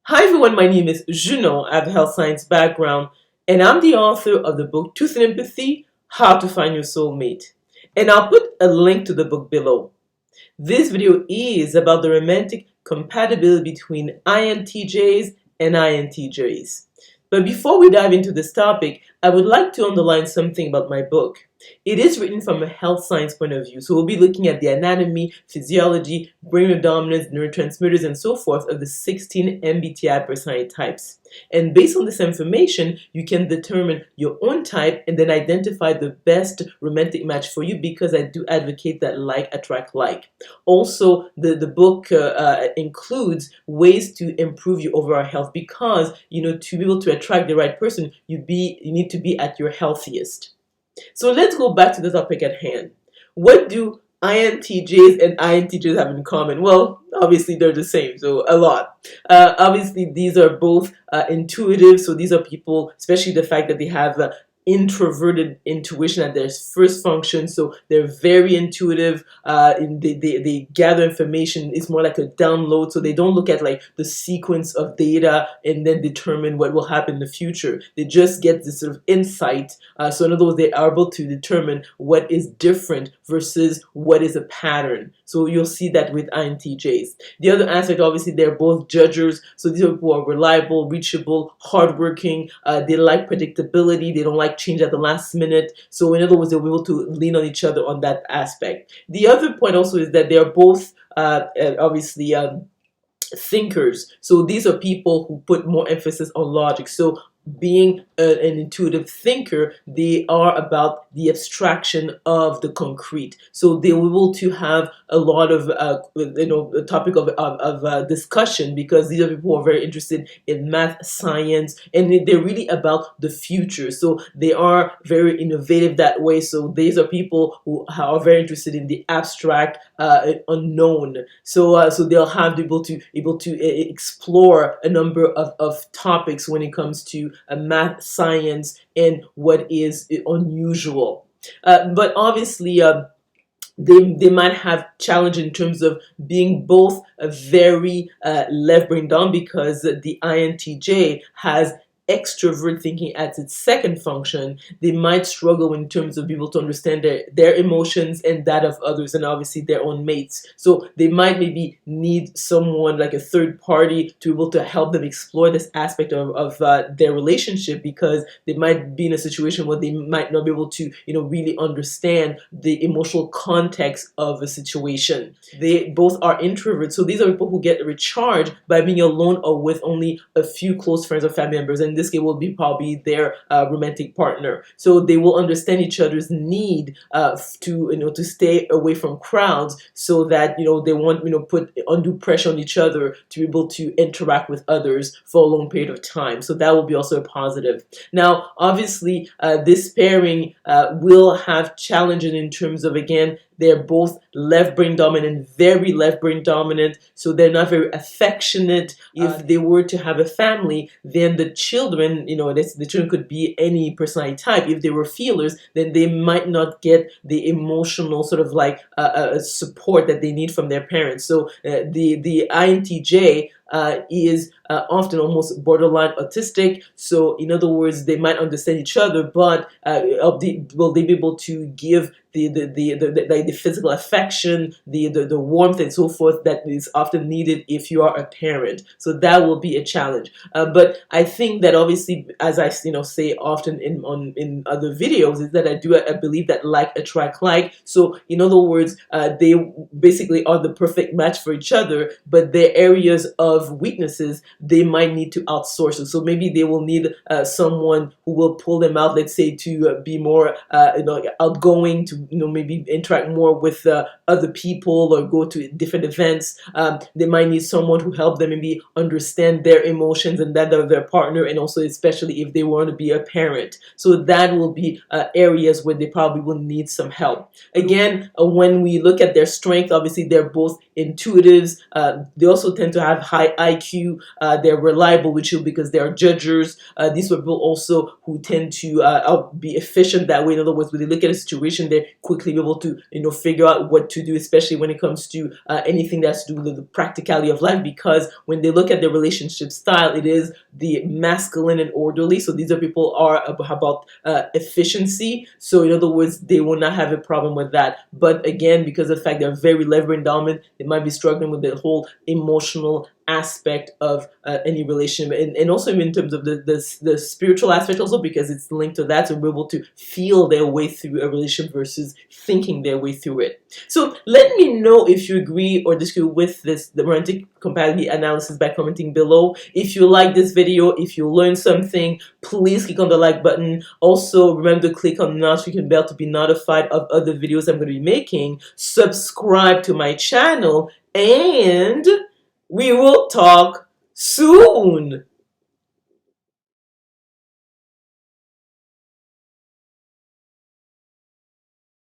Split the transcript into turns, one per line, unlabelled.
Hi everyone, my name is Junon. I have a health science background, and I'm the author of the book Truth and Empathy: How to Find Your Soulmate. And I'll put a link to the book below. This video is about the romantic compatibility between INTJs and INTJs. But before we dive into this topic, I would like to underline something about my book. It is written from a health science point of view, so we'll be looking at the anatomy, physiology, brain dominance, neurotransmitters, and so forth of the 16 MBTI personality types. And based on this information, you can determine your own type and then identify the best romantic match for you, because I do advocate that like attract like. Also, the book includes ways to improve your overall health, because to be able to attract the right person, you need to be at your healthiest. So let's go back to the topic at hand. What do INTJs and INTJs have in common? Well, obviously they're the same, so a lot. Obviously, these are both intuitive, so these are people, especially the fact that they have introverted intuition at their first function, so they're very intuitive. They gather information. It's more like a download, so they don't look at like the sequence of data and then determine what will happen in the future. They just get this sort of insight. So in other words, they are able to determine what is different versus what is a pattern. So you'll see that with INTJs. The other aspect, obviously, they're both judgers, so these are people who are reliable, reachable, hardworking. They like predictability. They don't like change at the last minute. So in other words, they'll be able to lean on each other on that aspect. The other point also is that they are both obviously thinkers. So these are people who put more emphasis on logic. So being an intuitive thinker, they are about the abstraction of the concrete. So they will be able to have a lot of a topic of discussion, because these are people who are very interested in math, science, and they're really about the future. So they are very innovative that way. So these are people who are very interested in the abstract, unknown. So they'll have to be able to explore a number of topics when it comes to math, science, and what is unusual. But obviously, they might have challenge in terms of being both a very left brain down, because the INTJ has extrovert thinking as its second function. They might struggle in terms of being able to understand their emotions and that of others, and obviously their own mates. So they might maybe need someone like a third party to be able to help them explore this aspect of their relationship, because they might be in a situation where they might not be able to really understand the emotional context of a situation. They both are introverts, so these are people who get recharged by being alone or with only a few close friends or family members. And in this case will be probably their romantic partner. So they will understand each other's need to stay away from crowds, so that they won't put undue pressure on each other to be able to interact with others for a long period of time. So that will be also a positive. Now, obviously, this pairing will have challenges in terms of, again, they're both left brain dominant, very left brain dominant, so they're not very affectionate. If they were to have a family, then the children, the children could be any personality type. If they were feelers, then they might not get the emotional sort of like support that they need from their parents. So the INTJ is often almost borderline autistic. So in other words, they might understand each other, but will they be able to give the physical affection, the warmth and so forth that is often needed if you are a parent? So that will be a challenge. But I think that obviously, as I say often in other videos, is that I believe that like attract like. So in other words, they basically are the perfect match for each other, but their areas of weaknesses they might need to outsource it. So maybe they will need someone who will pull them out, let's say, to be more outgoing, to maybe interact more with other people or go to different events. They might need someone who help them maybe understand their emotions and that of their partner, and also especially if they want to be a parent. So that will be areas where they probably will need some help. Again, when we look at their strength, obviously they're both intuitives. They also tend to have high high IQ. They're reliable with you because they are judgers. These are people also who tend to be efficient that way. In other words, when they look at a situation, they're quickly able to figure out what to do, especially when it comes to anything that's to do with the practicality of life. Because when they look at their relationship style, it is the masculine and orderly. So these are people are about efficiency. So in other words, they will not have a problem with that. But again, because of the fact they're very lever and dominant, they might be struggling with the whole emotional aspect of any relationship, and also in terms of the spiritual aspect also, because it's linked to that, to be able to feel their way through a relationship versus thinking their way through it. So let me know if you agree or disagree with the romantic compatibility analysis by commenting below. If you like this video, if you learned something, please click on the like button. Also remember to click on the notification bell to be notified of other videos I'm going to be making. Subscribe to my channel, and we will talk soon.